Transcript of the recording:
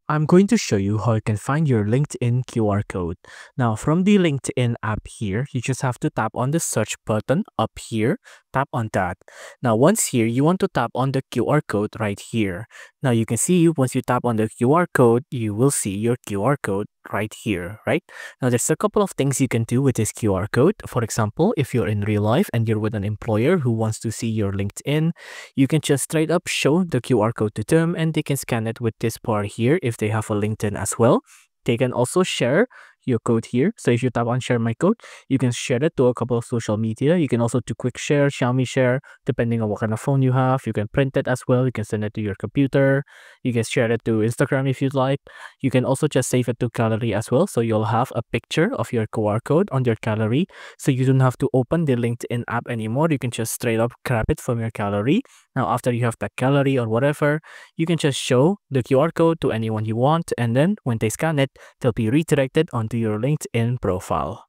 I'm going to show you how you can find your LinkedIn QR code. Now, from the LinkedIn app here, you just have to tap on the search button up here, tap on that. Now, once here, you want to tap on the QR code right here. Now, you can see once you tap on the QR code, you will see your QR code right here, right? Now, there's a couple of things you can do with this QR code. For example, if you're in real life and you're with an employer who wants to see your LinkedIn, you can just straight up show the QR code to them and they can scan it with this bar here if they have a LinkedIn as well. They can also share your code here. So if you tap on share my code, you can share it to a couple of social media. You can also do quick share, Xiaomi share, depending on what kind of phone you have. You can print it as well. You can send it to your computer. You can share it to Instagram if you'd like. You can also just save it to gallery as well. So you'll have a picture of your QR code on your gallery. So you don't have to open the LinkedIn app anymore. You can just straight up grab it from your gallery. Now, after you have that gallery or whatever, you can just show the QR code to anyone you want. And then when they scan it, they'll be redirected onto your LinkedIn profile.